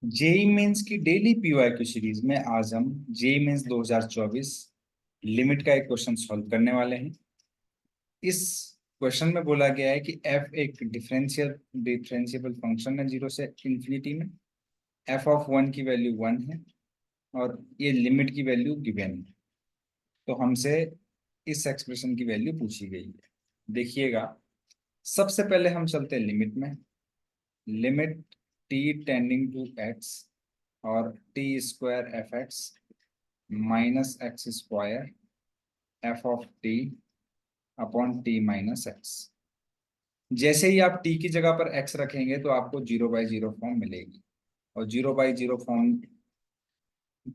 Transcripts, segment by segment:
JEE mains की daily PYQ series में आज हम जेई मेंस 2024 लिमिट का एक क्वेश्चन सॉल्व करने वाले हैं। इस क्वेश्चन में बोला गया है कि एफ एक डिफरेंशिएबल फंक्शन है जीरो से इंफिनिटी में। एफ ऑफ वन की वैल्यू वन है और ये लिमिट की वैल्यू गिवन है। तो हमसे इस एक्सप्रेशन की वैल्यू पूछी गई है। देखिएगा, सबसे पहले हम चलते हैं लिमिट में। Limit T tending to x और t square f x minus x square f of t upon t minus x. जैसे ही आप टी की जगह पर एक्स रखेंगे तो आपको जीरो बाई जीरो फॉर्म मिलेगी, और जीरो बाई जीरो फॉर्म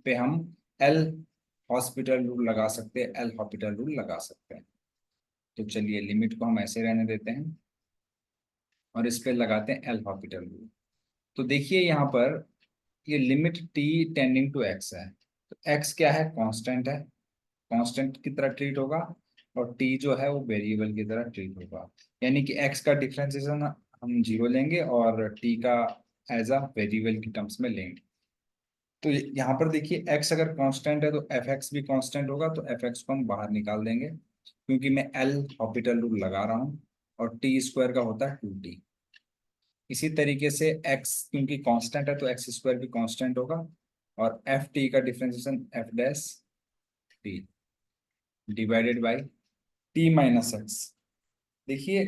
पे हम एल हॉस्पिटल रूल लगा सकते हैं, एल हॉस्पिटल रूल लगा सकते हैं। तो चलिए लिमिट को हम ऐसे रहने देते हैं और इस पे लगाते हैं एल हॉस्पिटल रूल। तो देखिए यहाँ पर ये limit T tending to X है, तो एक्स क्या है, कांस्टेंट है, कांस्टेंट की तरह ट्रीट होगा, और टी जो है वो वेरिएबल की तरह ट्रीट होगा। यानी कि एक्स का डिफरेंशिएशन हम जीरो लेंगे और टी का एज अ वेरिएबल की टर्म्स में लेंगे। तो यहाँ पर देखिए एक्स अगर कांस्टेंट है तो एफ एक्स भी कांस्टेंट होगा, तो एफ एक्स को हम बाहर निकाल देंगे क्योंकि मैं एल हॉस्पिटल रूल लगा रहा हूँ, और टी स्क्वायर का होता है टू टी। इसी तरीके से एक्स क्योंकि कांस्टेंट है तो एक्स स्क्वायर भी कांस्टेंट होगा, और एफ टी का differentiation F dash T divided by T minus x. देखिए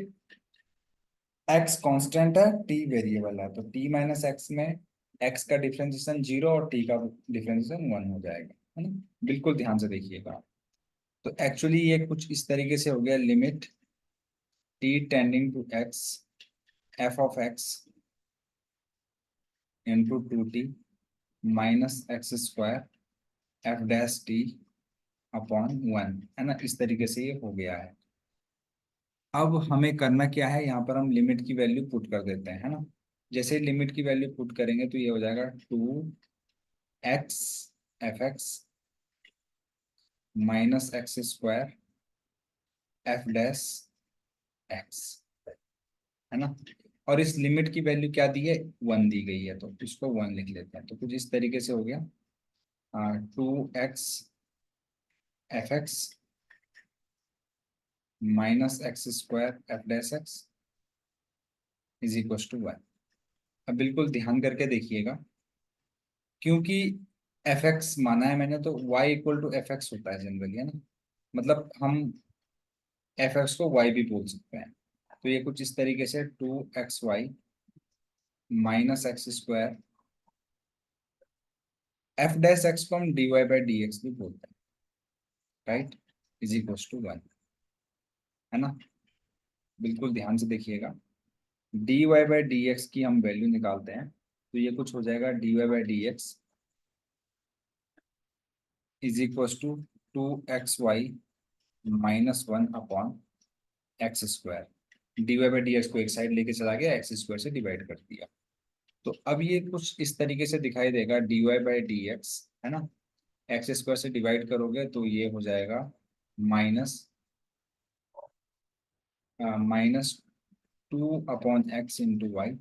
एक्स कांस्टेंट है, टी वेरिएबल है, तो टी माइनस एक्स में एक्स का डिफरेंशिएशन जीरो और टी का डिफरेंशिएशन वन हो जाएगा, है ना। बिल्कुल ध्यान से देखिएगा। तो एक्चुअली ये कुछ इस तरीके से हो गया, limit T tending to X F of X into two T minus x square F dash T upon one, है ना। इस तरीके से ये हो गया है। अब हमें करना क्या है, यहाँ पर हम लिमिट की वैल्यू पुट कर देते हैं, है ना। जैसे लिमिट की वैल्यू पुट करेंगे तो ये हो जाएगा two X F x minus x square F dash X, है ना। और इस लिमिट की वैल्यू क्या दी है, वन दी गई है, तो इसको वन लिख लेते हैं। तो कुछ इस तरीके से हो गया, two X F x minus x square F dash X is equal to one. अब बिल्कुल ध्यान करके देखिएगा, क्योंकि एफ एक्स माना है मैंने, तो Y equal to F X होता है जनरली, है ना। मतलब हम एफ एक्स को वाई भी बोल सकते हैं। तो ये कुछ इस तरीके से two X Y minus x square F dash X को हम D Y by D X भी बोलते हैं, right, is equal to one, है ना। बिल्कुल ध्यान से देखिएगा, D Y by D X की हम वैल्यू निकालते हैं तो ये कुछ हो जाएगा, D Y by D X is equal to X Y minus one upon X square. D Y by D X को एक साइड लेके चला गया, एक्स स्क्वायर से डिवाइड कर दिया। तो अब ये कुछ इस तरीके से दिखाई देगा, D Y by D X, है ना। एक्स स्क्वायर से डिवाइड करोगे तो ये हो जाएगा minus minus two upon X into Y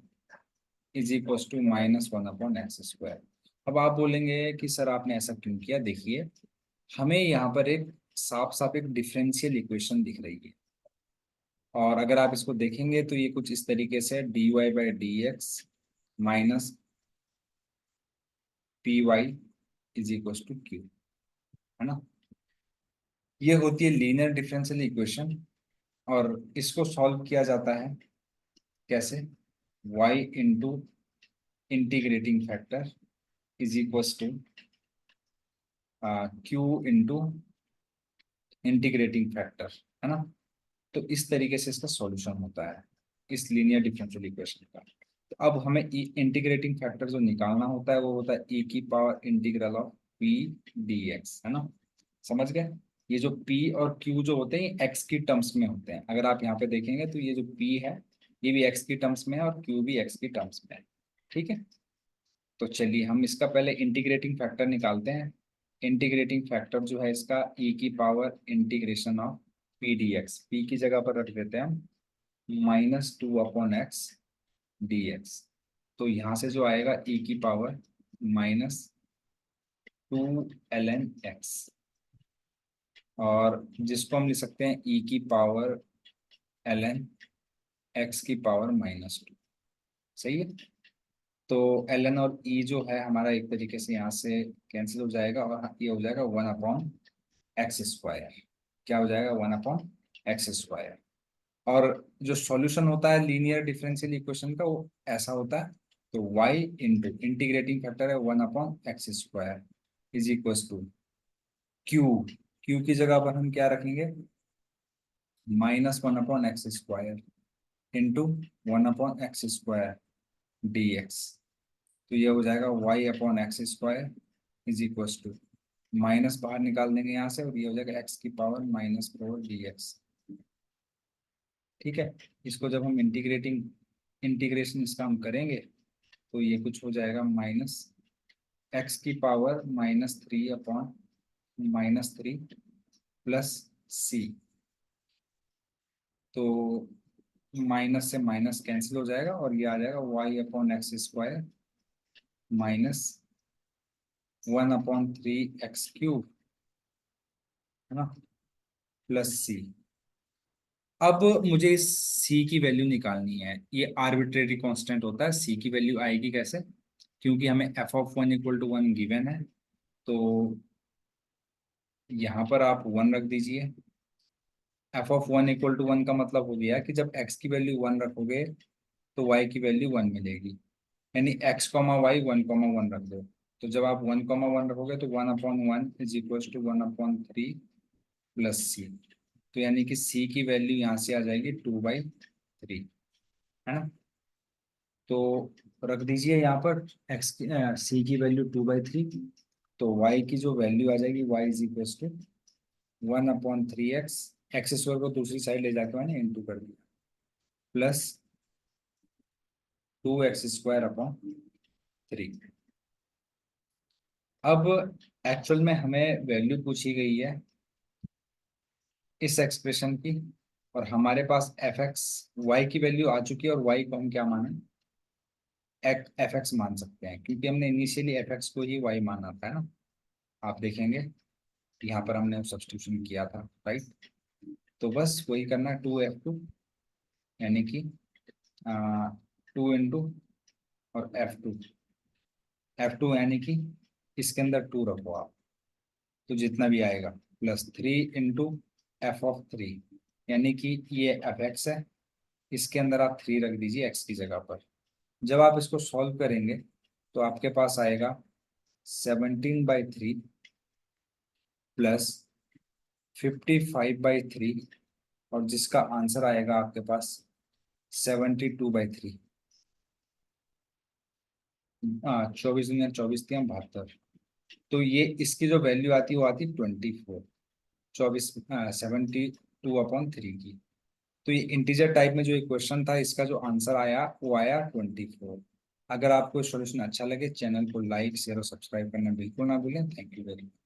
is equal to minus one upon X square. अब आप बोलेंगे कि सर आपने ऐसा क्यों किया। देखिए, हमें यहाँ पर एक साफ साफ एक डिफरेंशियल इक्वेशन दिख रही है, और अगर आप इसको देखेंगे तो ये कुछ इस तरीके से D Y by D X minus P Y is equal to Q, है ना। ये होती है लीनियर डिफरेंशियल इक्वेशन, और इसको सॉल्व किया जाता है कैसे, y into integrating factor is equal to Q into integrating factor, है ना। तो इस तरीके से इसका सॉल्यूशन होता है इस लीनियर डिफरेंशियल इक्वेशन का। तो अब हमें इंटीग्रेटिंग फैक्टर जो निकालना होता है वो होता है e की power integral of p dx, है ना। समझ गए। ये जो p और q जो होते हैं x की टर्म्स में होते हैं। अगर आप यहाँ पे देखेंगे तो ये जो p है ये भी x की टर्म्स में है और q भी x की टर्म्स में है, ठीक है। तो चलिए हम इसका पहले इंटीग्रेटिंग फैक्टर निकालते हैं। इंटीग्रेटिंग फैक्टर जो है इसका e की power integration of P D x, P की जगह पर रख देते हैं हम minus two upon x D x. तो यहाँ से जो आएगा e की पावर माइनस 2 ln x, और जिसको हम लिख सकते हैं e की पावर ln x की पावर -2। सही है। तो ln और e जो है हमारा एक तरीके से यहाँ से कैंसिल हो जाएगा, और ये हो जाएगा 1/x²। क्या हो जाएगा? 1/x²। और जो सॉल्यूशन होता है लीनियर डिफरेंशियल इक्वेशन का, वो ऐसा होता है। तो y इंटू इंटीग्रेटिंग फैक्टर है 1/x² is equal to q की जगह पर हम क्या रखेंगे? -1/x² into 1/x² dx। तो ये हो जाएगा y/x² is equal to, minus बाहर निकाल देंगे यहाँ से, और ये हो जाएगा x की पावर -4 dx। ठीक है। इसको जब हम इंटीग्रेशन इसका हम करेंगे, तो ये कुछ हो जाएगा -x की पावर -3/-3 प्लस c। तो माइनस से माइनस कैंसिल हो जाएगा, और ये आ जाएगा y/x² -1/3x³ है ना, प्लस c। अब मुझे इस c की वैल्यू निकालनी है। ये आर्बिट्रेरी कांस्टेंट होता है, c की वैल्यू आएगी कैसे? क्योंकि हमें f(1) = 1 गिवन है। तो यहाँ पर आप 1 रख दीजिए। f(1) = 1 का मतलब हो गया कि जब x की वैल्यू 1 रखोगे तो y की वैल्यू 1 मिलेगी। यानी x, y 1, 1 रख दो। तो जब आप 1, 1 रखोगे तो 1/1 is equal to 1/3 plus c। तो यानी कि c की वैल्यू यहाँ से आ जाएगी 2/3, है ना। तो रख दीजिए यहाँ पर c की वैल्यू 2/3। तो y की जो वैल्यू आ जाएगी, y is equal to 1/3x, x² को दूसरी साइड ले जाके मैंने इंटू कर दिया, प्लस 2x²/3। अब एक्चुअल में हमें वैल्यू पूछी गई है इस एक्सप्रेशन की, और हमारे पास fx y की वैल्यू आ चुकी है, और y को हम क्या माने? fx मान सकते हैं, क्योंकि हमने इनिशियली fx को ही y माना था, है ना। आप देखेंगे यहाँ पर हमने सब्स्टिट्यूशन किया था, राइट। तो बस वही करना, 2f2 यानी कि 2 इंटू और f2 यानी कि इसके अंदर 2 रखो आप, तो जितना भी आएगा, प्लस 3 इंटू f(3) यानी कि ये fx है। इसके अंदर आप 3 रख दीजिए x की जगह पर। जब आप इसको सॉल्व करेंगे तो आपके पास आएगा 17/3 प्लस 55/3, और जिसका आंसर आएगा आपके पास 72/3। 24×24 = 72। तो ये इसकी जो वैल्यू आती है वो आती है 24, 72/3 की। तो ये इंटीजर टाइप में जो एक क्वेश्चन था, इसका जो आंसर आया वो आया 24। अगर आपको सॉल्यूशन अच्छा लगे, चैनल को लाइक, शेयर और सब्सक्राइब करना बिल्कुल ना भूलें। Thank you very much.